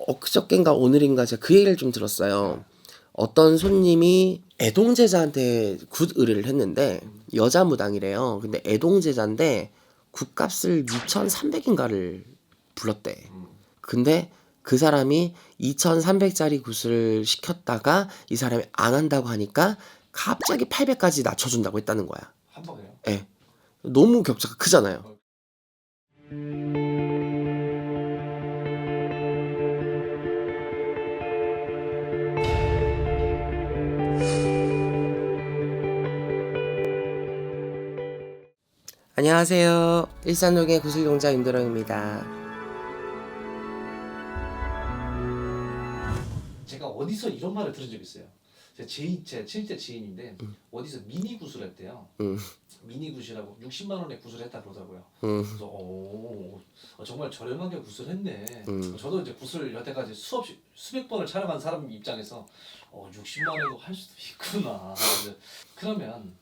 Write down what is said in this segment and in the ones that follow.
엊그저껜가 오늘인가 제가 그 얘기를 좀 들었어요. 어떤 손님이 애동제자한테 굿 의뢰를 했는데 여자 무당이래요. 근데 애동제자인데 굿값을 2,300인가를 불렀대. 근데 그 사람이 2,300짜리 굿을 시켰다가 이 사람이 안 한다고 하니까 갑자기 800까지 낮춰준다고 했다는 거야. 한 번에요? 예. 너무 격차가 크잖아요. 안녕하세요. 일산동의 구슬용자 임도령입니다. 제가 어디서 이런 말을 들은 적이 있어요. 제 실제 지인인데 어디서 미니 구슬 했대요. 미니 굿이라고 60만 원에 굿을 했다 그러더라고요. 그래서 정말 저렴하게 굿을 했네. 저도 이제 굿을 여태까지 수백 번을 촬영한 사람 입장에서 60만 원에도 할 수도 있구나. 그러면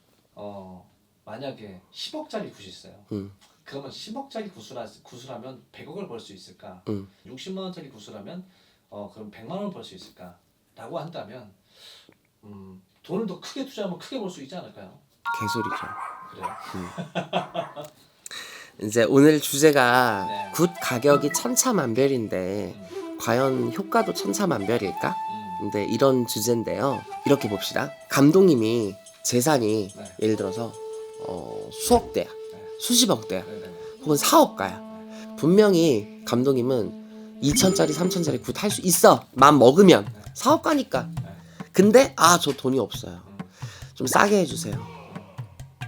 만약에 10억짜리 굿이 있어요. 그러면 10억짜리 굿을하면 100억을 벌 수 있을까? 60만 원짜리 굿을하면 그럼 100만 원을 벌 수 있을까? 라고 한다면 돈을 더 크게 투자하면 크게 벌 수 있지 않을까요? 개소리죠. 그래요? 이제 오늘 주제가 네. 굿 가격이 천차만별인데 과연 효과도 천차만별일까? 근데 이런 주제인데요. 이렇게 봅시다. 감독님이 재산이 네. 예를 들어서 수억대야, 네. 수십억대야, 네네. 혹은 사억가야. 분명히 감독님은 2천짜리, 3천짜리 굿 할 수 있어. 맘 먹으면. 사억가니까. 근데 저 돈이 없어요. 좀 싸게 해주세요.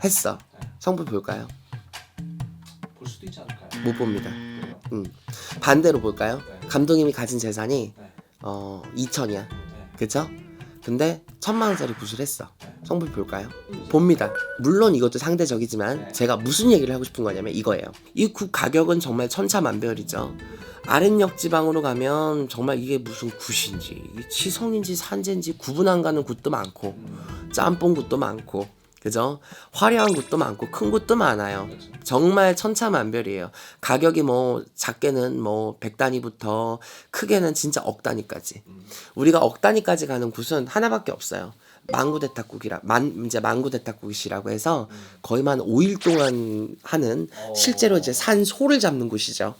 했어. 성분 볼까요? 볼 수도 있지 않을까요? 못 봅니다. 그래요? 반대로 볼까요? 네. 감독님이 가진 재산이 네. 2천이야. 네. 그쵸? 근데 1,000만원짜리 굿을 했어. 성분 볼까요? 봅니다. 물론 이것도 상대적이지만 네. 제가 무슨 얘기를 하고 싶은 거냐면 이거예요. 이 굿 가격은 정말 천차만별이죠. 아랫역 지방으로 가면 정말 이게 무슨 굿인지 이게 치성인지 산재인지 구분 안 가는 굿도 많고 짬뽕 굿도 많고, 그죠? 화려한 굿도 많고 큰 굿도 많아요. 그렇죠. 정말 천차만별이에요. 가격이 뭐 작게는 뭐 100단위부터 크게는 진짜 억 단위까지. 우리가 억 단위까지 가는 굿은 하나밖에 없어요. 이제 망구대탁굿이라고 해서 거의 한 5일 동안 하는 실제로 이제 산 소를 잡는 곳이죠.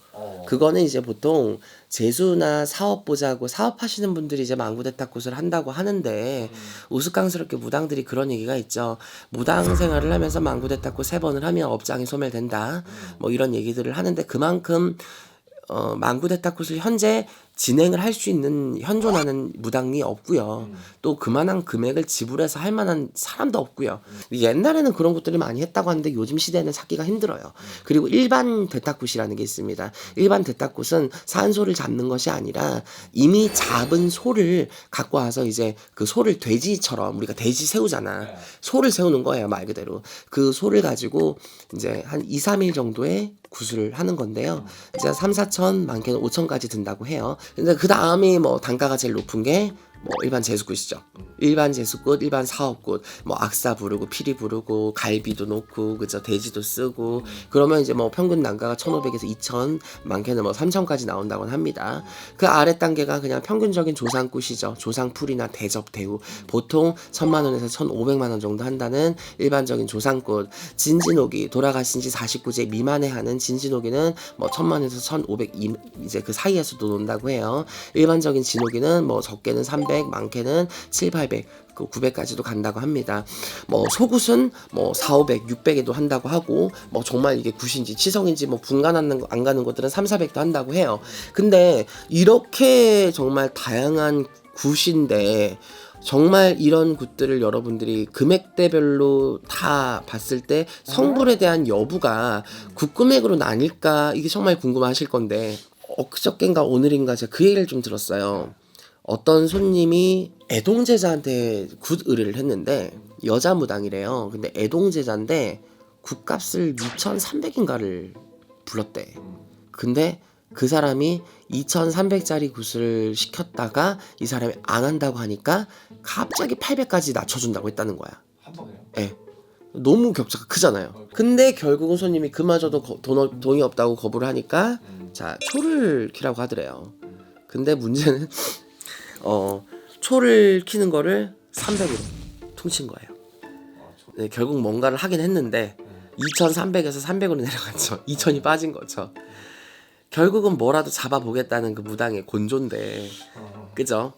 그거는 이제 보통 재수나 사업 보자고 사업하시는 분들이 이제 망구대탁굿을 한다고 하는데 우스꽝스럽게 무당들이 그런 얘기가 있죠. 무당 생활을 하면서 망구대탁굿 3번을 하면 업장이 소멸된다. 뭐 이런 얘기들을 하는데 그만큼 망구대탁굿을 현재 진행을 할 수 있는 현존하는 무당이 없고요. 또 그만한 금액을 지불해서 할 만한 사람도 없고요. 옛날에는 그런 것들을 많이 했다고 하는데 요즘 시대는 찾기가 힘들어요. 그리고 일반 대탁굿이라는 게 있습니다. 일반 대탁굿은 산 소를 잡는 것이 아니라 이미 잡은 소를 갖고 와서 이제 그 소를 돼지처럼 우리가 돼지 세우잖아. 소를 세우는 거예요, 말 그대로. 그 소를 가지고 이제 한 2, 3일 정도의 구슬을 하는 건데요. 이제 3, 4천, 많게는 5천까지 든다고 해요. 근데 그 다음에 뭐 단가가 제일 높은 게 뭐 일반 제수굿이죠. 일반 제수굿, 일반 사업굿, 뭐 악사 부르고 피리 부르고 갈비도 놓고 그죠, 돼지도 쓰고 그러면 이제 뭐 평균 단가가 1,500에서 2,000, 많게는 뭐 3,000까지 나온다고 합니다. 그 아래 단계가 그냥 평균적인 조상굿이죠. 조상풀이나 대접 대우 보통 1,000만 원에서 1,500만 원 정도 한다는 일반적인 조상굿. 진진옥이 돌아가신 지 49세 미만에 하는 진진옥이는 뭐 1,000만에서 1,500 이제 그 사이에서도 논다고 해요. 일반적인 진옥이는 뭐 적게는 300, 많게는 7, 800, 900까지도 간다고 합니다. 뭐 소굿은 뭐 4, 500, 600에도 한다고 하고 뭐 정말 이게 굿인지 치성인지 뭐 분간 안 가는 것들은 3, 400도 한다고 해요. 근데 이렇게 정말 다양한 굿인데 정말 이런 굿들을 여러분들이 금액대별로 다 봤을 때 성불에 대한 여부가 굿 금액으로 나뉠까, 이게 정말 궁금하실 건데 엊그저껜가 오늘인가 제가 그 얘기를 좀 들었어요. 어떤 손님이 애동제자한테 굿 의뢰를 했는데 여자 무당이래요. 근데 애동제자인데 굿값을 2,300인가를 불렀대. 근데 그 사람이 2,300짜리 굿을 시켰다가 이 사람이 안 한다고 하니까 갑자기 800까지 낮춰준다고 했다는 거야. 한 번에요? 예. 너무 격차가 크잖아요. 근데 결국은 손님이 그마저도 돈이 없다고 거부를 하니까 자, 초를 키라고 하더래요. 근데 문제는 초를 키는 거를 300으로 퉁친 거예요. 네, 결국 뭔가를 하긴 했는데 2300에서 300으로 내려갔죠. 2000이 빠진 거죠. 결국은 뭐라도 잡아보겠다는 그 무당의 곤조인데, 그죠?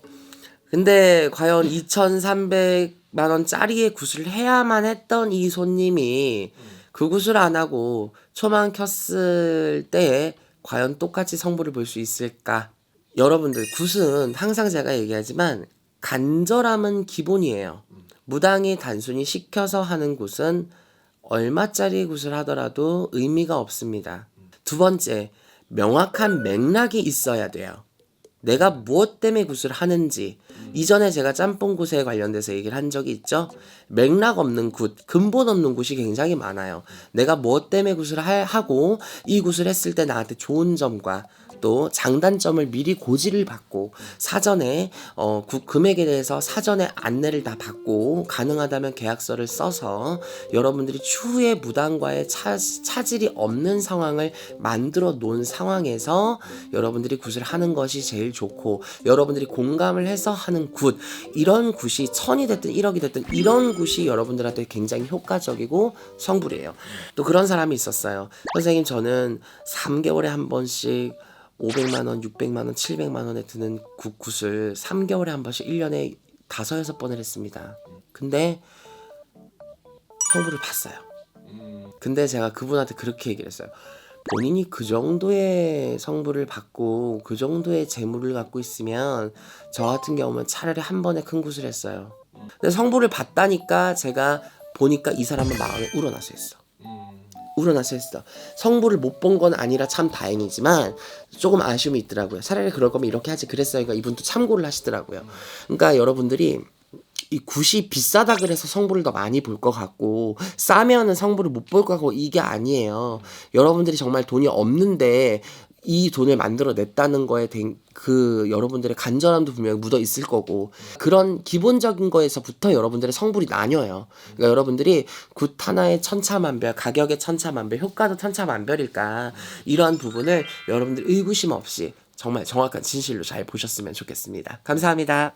근데 과연 2,300만 원짜리의 굿을 해야만 했던 이 손님이 그 굿을 안 하고 초만 켰을 때에 과연 똑같이 성부를 볼 수 있을까? 여러분들, 굿은 항상 제가 얘기하지만 간절함은 기본이에요. 무당이 단순히 시켜서 하는 굿은 얼마짜리 굿을 하더라도 의미가 없습니다. 두 번째, 명확한 맥락이 있어야 돼요. 내가 무엇 때문에 굿을 하는지. 이전에 제가 짬뽕 굿에 관련돼서 얘기를 한 적이 있죠. 맥락 없는 굿, 근본 없는 굿이 굉장히 많아요. 내가 무엇 때문에 굿을 하고 이 굿을 했을 때 나한테 좋은 점과 또 장단점을 미리 고지를 받고 사전에 굿 금액에 대해서 사전에 안내를 다 받고 가능하다면 계약서를 써서 여러분들이 추후에 무당과의 차질이 없는 상황을 만들어 놓은 상황에서 여러분들이 굿을 하는 것이 제일 좋고, 여러분들이 공감을 해서 하는 굿, 이런 굿이 1000이 됐든 1억이 됐든 이런 굿이 여러분들한테 굉장히 효과적이고 성불이에요. 또 그런 사람이 있었어요. 선생님, 저는 3개월에 한 번씩 500만원, 600만원, 700만원에 드는 굿을 3개월에 한 번씩 1년에 5-6번을 했습니다. 근데 성부를 봤어요. 근데 제가 그분한테 그렇게 얘기를 했어요. 본인이 그 정도의 성부를 받고 그 정도의 재물을 갖고 있으면 저 같은 경우는 차라리 한 번에 큰 굿을 했어요. 근데 성부를 받다니까 제가 보니까 이 사람은 마음에 우러나서 했어. 우러나서 했어. 성부를 못 본 건 아니라 참 다행이지만 조금 아쉬움이 있더라고요. 차라리 그럴 거면 이렇게 하지 그랬어요. 그러니까 이분도 참고를 하시더라고요. 그러니까 여러분들이 이 굿이 비싸다 그래서 성부를 더 많이 볼 것 같고 싸면은 성부를 못 볼 것 같고 이게 아니에요. 여러분들이 정말 돈이 없는데 이 돈을 만들어냈다는 거에 그 여러분들의 간절함도 분명히 묻어 있을 거고, 그런 기본적인 거에서부터 여러분들의 성불이 나뉘어요. 그러니까 여러분들이 굿 하나의 천차만별, 가격의 천차만별, 효과도 천차만별일까, 이러한 부분을 여러분들 의구심 없이 정말 정확한 진실로 잘 보셨으면 좋겠습니다. 감사합니다.